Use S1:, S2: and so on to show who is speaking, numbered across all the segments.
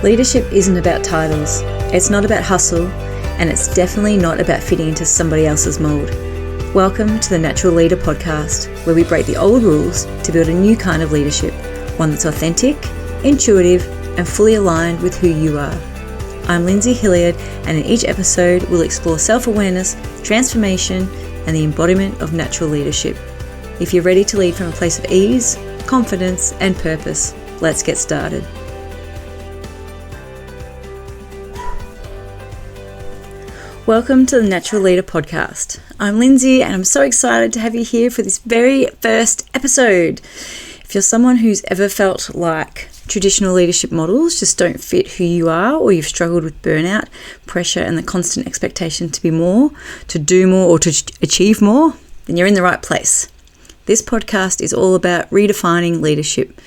S1: Leadership isn't about titles, it's not about hustle, and it's definitely not about fitting into somebody else's mould. Welcome to the Natural Leader podcast, where we break the old rules to build a new kind of leadership, one that's authentic, intuitive, and fully aligned with who you are. I'm Lindsay Hilliard, and in each episode we'll explore self-awareness, transformation, and the embodiment of natural leadership. If you're ready to lead from a place of ease, confidence, and purpose, let's get started. Welcome to the Natural Leader podcast. I'm Lindsay, and I'm so excited to have you here for this very first episode. If you're someone who's ever felt like traditional leadership models just don't fit who you are, or you've struggled with burnout, pressure, and the constant expectation to be more, to do more, or to achieve more, then you're in the right place. This podcast is all about redefining leadership,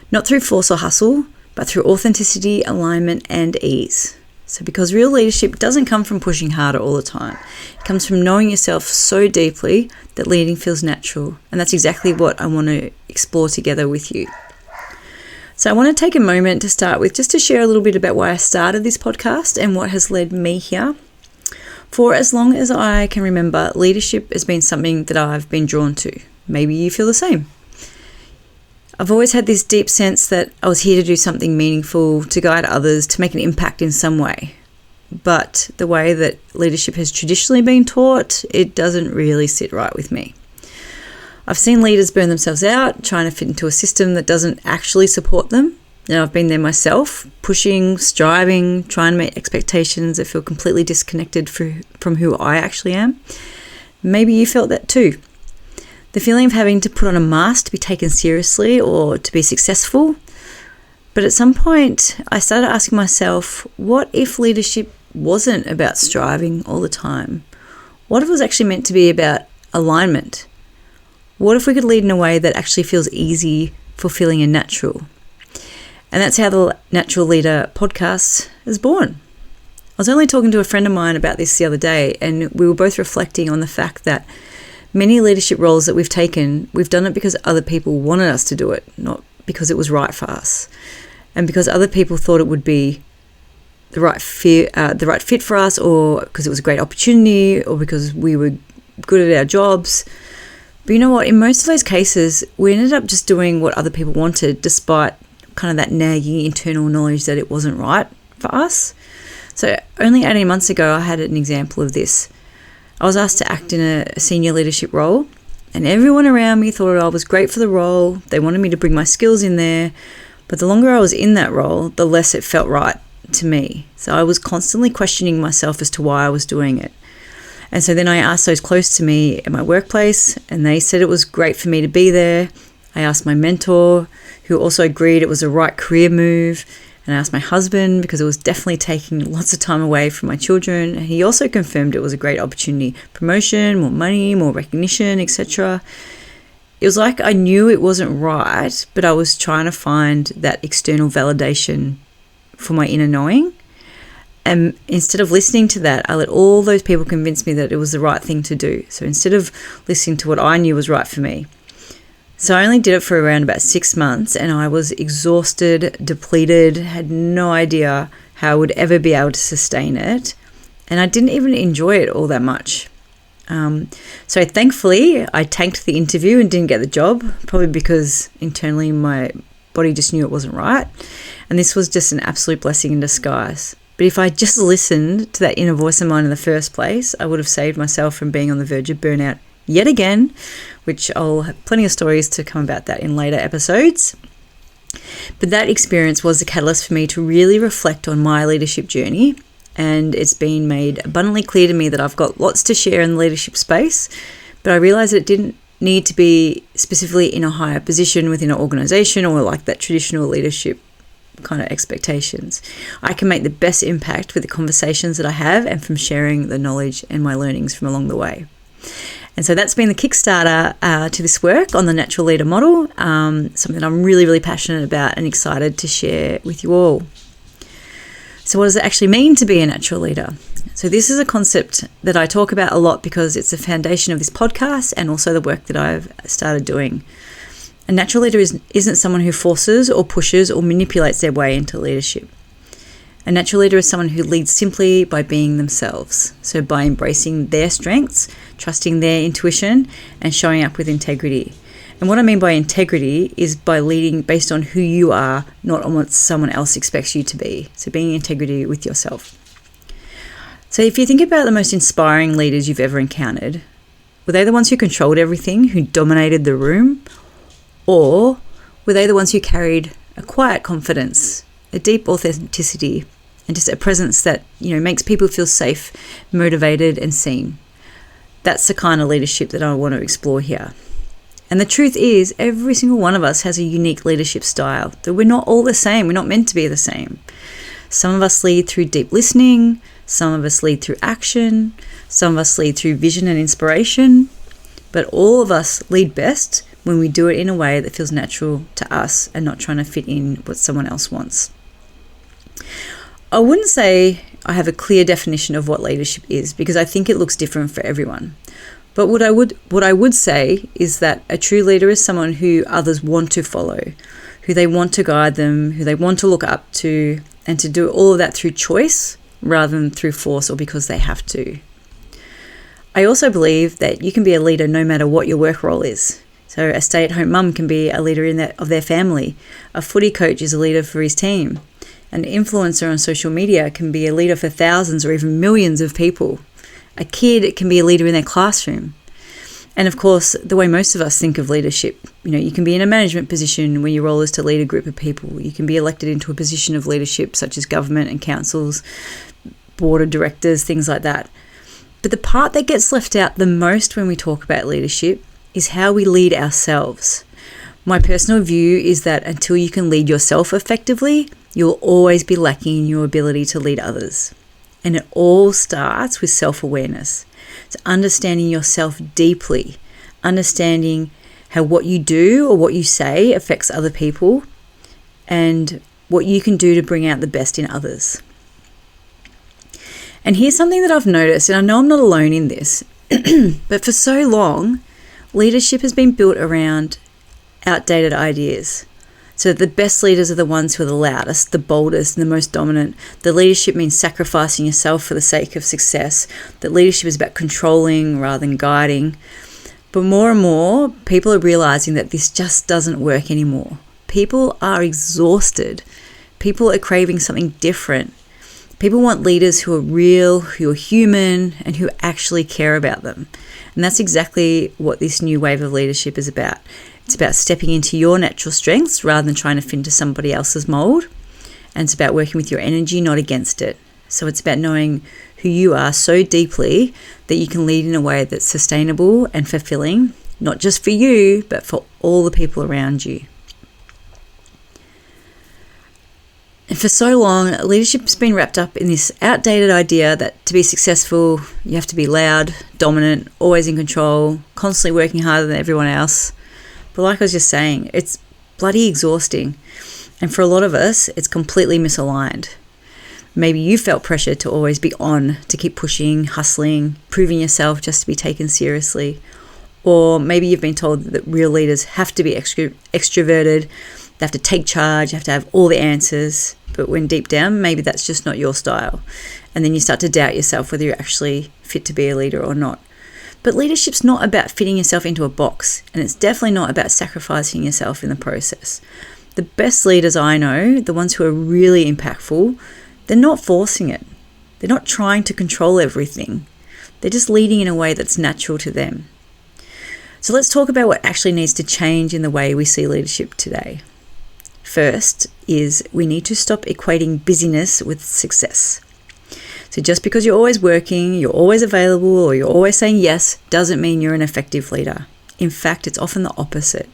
S1: not through force or hustle, but through authenticity, alignment, and ease. So because real leadership doesn't come from pushing harder all the time. It comes from knowing yourself so deeply that leading feels natural. And that's exactly what I want to explore together with you. So I want to take a moment to start with just to share a little bit about why I started this podcast and what has led me here. For as long as I can remember, leadership has been something that I've been drawn to. Maybe you feel the same. I've always had this deep sense that I was here to do something meaningful, to guide others, to make an impact in some way. But the way that leadership has traditionally been taught, it doesn't really sit right with me. I've seen leaders burn themselves out, trying to fit into a system that doesn't actually support them. And I've been there myself, pushing, striving, trying to meet expectations that feel completely disconnected from who I actually am. Maybe you felt that too. The feeling of having to put on a mask to be taken seriously or to be successful. But at some point, I started asking myself, what if leadership wasn't about striving all the time? What if it was actually meant to be about alignment? What if we could lead in a way that actually feels easy, fulfilling, and natural? And that's how the Natural Leader podcast is born. I was only talking to a friend of mine about this the other day, and we were both reflecting on the fact that many leadership roles that we've taken, we've done it because other people wanted us to do it, not because it was right for us. And because other people thought it would be the right fit for us, or because it was a great opportunity, or because we were good at our jobs. But you know what? In most of those cases, we ended up just doing what other people wanted, despite kind of that nagging internal knowledge that it wasn't right for us. So only 18 months ago, I had an example of this. I was asked to act in a senior leadership role, and everyone around me thought I was great for the role. They wanted me to bring my skills in there, but the longer I was in that role, the less it felt right to me. So I was constantly questioning myself as to why I was doing it. And so then I asked those close to me at my workplace, and they said it was great for me to be there. I asked my mentor, who also agreed it was the right career move. And I asked my husband, because it was definitely taking lots of time away from my children. And he also confirmed it was a great opportunity. Promotion, more money, more recognition, etc. It was like I knew it wasn't right, but I was trying to find that external validation for my inner knowing. And instead of listening to that, I let all those people convince me that it was the right thing to do. So instead of listening to what I knew was right for me. So I only did it for around about 6 months, and I was exhausted, depleted, had no idea how I would ever be able to sustain it. And I didn't even enjoy it all that much. So thankfully, I tanked the interview and didn't get the job, probably because internally my body just knew it wasn't right. And this was just an absolute blessing in disguise. But if I just listened to that inner voice of mine in the first place, I would have saved myself from being on the verge of burnout yet again, which I'll have plenty of stories to come about that in later episodes. But that experience was the catalyst for me to really reflect on my leadership journey, and it's been made abundantly clear to me that I've got lots to share in the leadership space, but I realised it didn't need to be specifically in a higher position within an organisation or like that traditional leadership kind of expectations. I can make the best impact with the conversations that I have and from sharing the knowledge and my learnings from along the way. And so that's been the Kickstarter to this work on the Natural Leader model, something that I'm really, really passionate about and excited to share with you all. So what does it actually mean to be a natural leader? So this is a concept that I talk about a lot because it's the foundation of this podcast and also the work that I've started doing. A natural leader isn't someone who forces or pushes or manipulates their way into leadership. A natural leader is someone who leads simply by being themselves. So by embracing their strengths, trusting their intuition, and showing up with integrity. And what I mean by integrity is by leading based on who you are, not on what someone else expects you to be. So being integrity with yourself. So if you think about the most inspiring leaders you've ever encountered, were they the ones who controlled everything, who dominated the room? Or were they the ones who carried a quiet confidence, a deep authenticity, and just a presence that, makes people feel safe, motivated, and seen? That's the kind of leadership that I want to explore here. And the truth is, every single one of us has a unique leadership style, that we're not all the same. We're not meant to be the same. Some of us lead through deep listening. Some of us lead through action. Some of us lead through vision and inspiration. But all of us lead best when we do it in a way that feels natural to us and not trying to fit in what someone else wants. I wouldn't say I have a clear definition of what leadership is, because I think it looks different for everyone. But what I would say is that a true leader is someone who others want to follow, who they want to guide them, who they want to look up to, and to do all of that through choice rather than through force or because they have to. I also believe that you can be a leader no matter what your work role is. So a stay-at-home mum can be a leader of their family. A footy coach is a leader for his team. An influencer on social media can be a leader for thousands or even millions of people. A kid can be a leader in their classroom. And of course, the way most of us think of leadership, you can be in a management position where your role is to lead a group of people. You can be elected into a position of leadership such as government and councils, board of directors, things like that. But the part that gets left out the most when we talk about leadership is how we lead ourselves. My personal view is that until you can lead yourself effectively, you'll always be lacking in your ability to lead others. And it all starts with self-awareness. It's understanding yourself deeply, understanding how what you do or what you say affects other people, and what you can do to bring out the best in others. And here's something that I've noticed, and I know I'm not alone in this, but for so long, leadership has been built around outdated ideas. So the best leaders are the ones who are the loudest, the boldest, and the most dominant. The leadership means sacrificing yourself for the sake of success. That leadership is about controlling rather than guiding. But more and more, people are realizing that this just doesn't work anymore. People are exhausted. People are craving something different. People want leaders who are real, who are human, and who actually care about them. And that's exactly what this new wave of leadership is about. It's about stepping into your natural strengths rather than trying to fit into somebody else's mold. And it's about working with your energy, not against it. So it's about knowing who you are so deeply that you can lead in a way that's sustainable and fulfilling, not just for you, but for all the people around you. And for so long, leadership's been wrapped up in this outdated idea that to be successful, you have to be loud, dominant, always in control, constantly working harder than everyone else. But like I was just saying, it's bloody exhausting. And for a lot of us, it's completely misaligned. Maybe you felt pressure to always be on, to keep pushing, hustling, proving yourself just to be taken seriously. Or maybe you've been told that real leaders have to be extroverted, they have to take charge, you have to have all the answers. But when deep down, maybe that's just not your style. And then you start to doubt yourself whether you're actually fit to be a leader or not. But leadership's not about fitting yourself into a box, and it's definitely not about sacrificing yourself in the process. The best leaders I know, the ones who are really impactful, they're not forcing it. They're not trying to control everything. They're just leading in a way that's natural to them. So let's talk about what actually needs to change in the way we see leadership today. First is we need to stop equating busyness with success. So just because you're always working, you're always available, or you're always saying yes, doesn't mean you're an effective leader. In fact, it's often the opposite.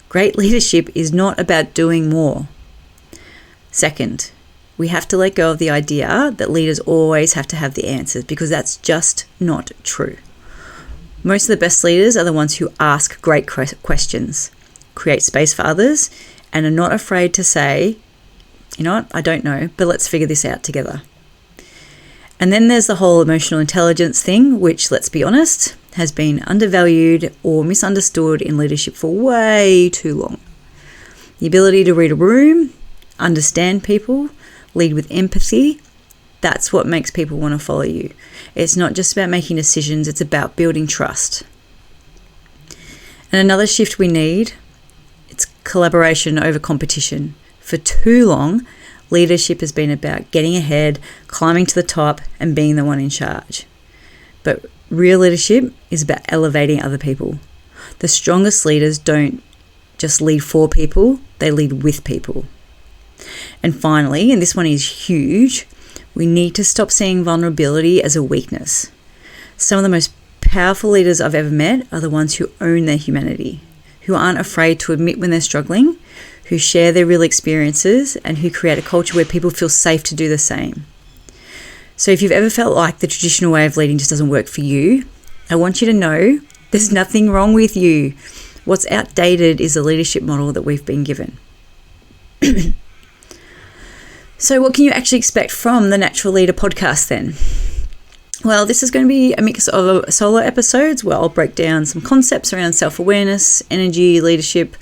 S1: Great leadership is not about doing more. Second, we have to let go of the idea that leaders always have to have the answers, because that's just not true. Most of the best leaders are the ones who ask great questions, create space for others, and are not afraid to say, you know what, I don't know, but let's figure this out together. And then there's the whole emotional intelligence thing, which, let's be honest, has been undervalued or misunderstood in leadership for way too long. The ability to read a room, understand people, lead with empathy, that's what makes people want to follow you. It's not just about making decisions, it's about building trust. And another shift we need, it's collaboration over competition. For too long, leadership has been about getting ahead, climbing to the top, and being the one in charge. But real leadership is about elevating other people. The strongest leaders don't just lead for people, they lead with people. And finally, and this one is huge, we need to stop seeing vulnerability as a weakness. Some of the most powerful leaders I've ever met are the ones who own their humanity, who aren't afraid to admit when they're struggling, who share their real experiences, and who create a culture where people feel safe to do the same. So if you've ever felt like the traditional way of leading just doesn't work for you, I want you to know there's nothing wrong with you. What's outdated is the leadership model that we've been given. So what can you actually expect from the Natural Leader podcast then? Well, this is going to be a mix of solo episodes where I'll break down some concepts around self-awareness, energy, leadership,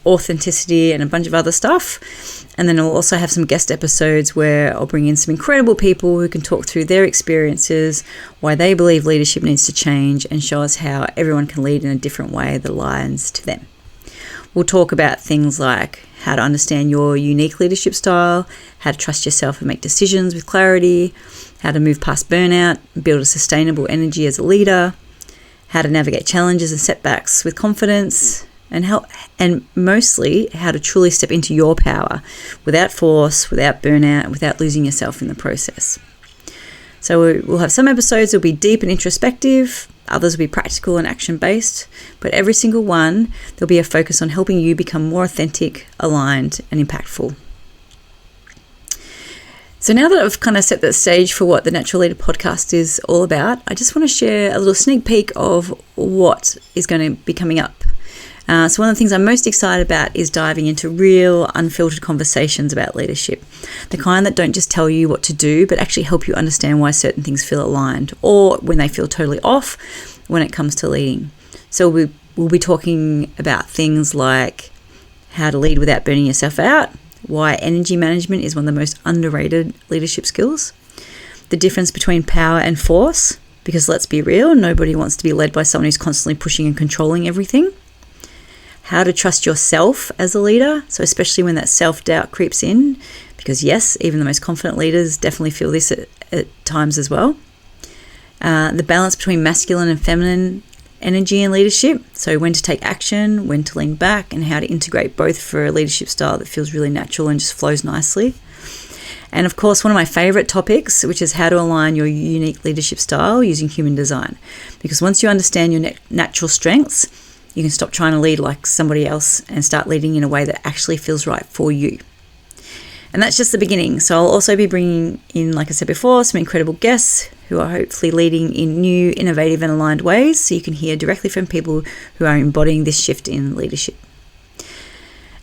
S1: authenticity, and a bunch of other stuff. And then I'll also have some guest episodes where I'll bring in some incredible people who can talk through their experiences, why they believe leadership needs to change, and show us how everyone can lead in a different way that aligns to them. We'll talk about things like how to understand your unique leadership style, how to trust yourself and make decisions with clarity, how to move past burnout, build a sustainable energy as a leader, how to navigate challenges and setbacks with confidence, and mostly how to truly step into your power without force, without burnout, without losing yourself in the process. So we'll have some episodes that will be deep and introspective, others will be practical and action-based, but every single one, there'll be a focus on helping you become more authentic, aligned, and impactful. So now that I've kind of set the stage for what the Natural Leader podcast is all about, I just want to share a little sneak peek of what is going to be coming up. So one of the things I'm most excited about is diving into real, unfiltered conversations about leadership. The kind that don't just tell you what to do, but actually help you understand why certain things feel aligned or when they feel totally off when it comes to leading. So we'll be talking about things like how to lead without burning yourself out, why energy management is one of the most underrated leadership skills, the difference between power and force, because let's be real, nobody wants to be led by someone who's constantly pushing and controlling everything. How to trust yourself as a leader, so especially when that self-doubt creeps in, because yes, even the most confident leaders definitely feel this at times as well. The balance between masculine and feminine energy in leadership, so when to take action, when to lean back, and how to integrate both for a leadership style that feels really natural and just flows nicely. And of course, one of my favorite topics, which is how to align your unique leadership style using human design. Because once you understand your natural strengths, you can stop trying to lead like somebody else and start leading in a way that actually feels right for you. And that's just the beginning. So I'll also be bringing in, like I said before, some incredible guests who are hopefully leading in new, innovative and aligned ways, so you can hear directly from people who are embodying this shift in leadership.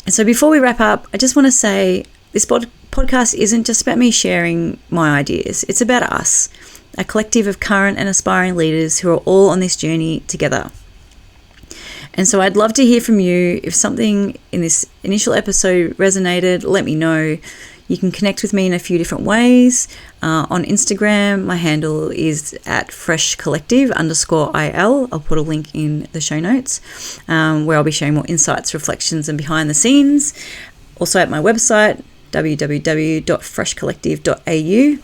S1: And so before we wrap up, I just want to say this podcast isn't just about me sharing my ideas. It's about us, a collective of current and aspiring leaders who are all on this journey together. And so I'd love to hear from you. If something in this initial episode resonated, let me know. You can connect with me in a few different ways. On Instagram, my handle is at freshcollective_IL. I'll put a link in the show notes where I'll be sharing more insights, reflections, and behind the scenes. Also at my website, www.freshcollective.au.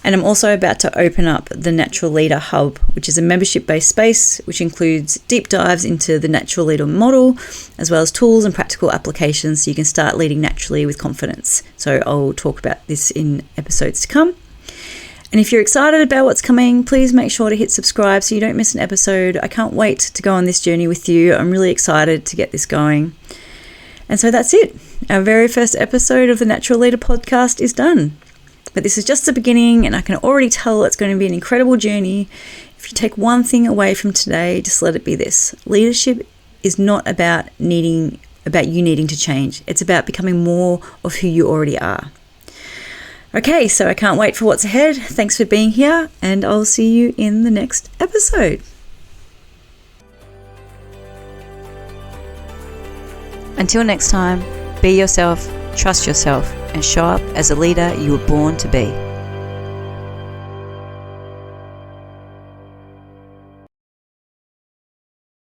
S1: And I'm also about to open up the Natural Leader Hub, which is a membership-based space which includes deep dives into the Natural Leader model, as well as tools and practical applications so you can start leading naturally with confidence. So I'll talk about this in episodes to come. And if you're excited about what's coming, please make sure to hit subscribe so you don't miss an episode. I can't wait to go on this journey with you. I'm really excited to get this going. And so that's it. Our very first episode of the Natural Leader podcast is done. But this is just the beginning, and I can already tell it's going to be an incredible journey. If you take one thing away from today, just let it be this. Leadership is not about you needing to change. It's about becoming more of who you already are. Okay, so I can't wait for what's ahead. Thanks for being here, and I'll see you in the next episode. Until next time, be yourself, trust yourself, and show up as a leader you were born to be.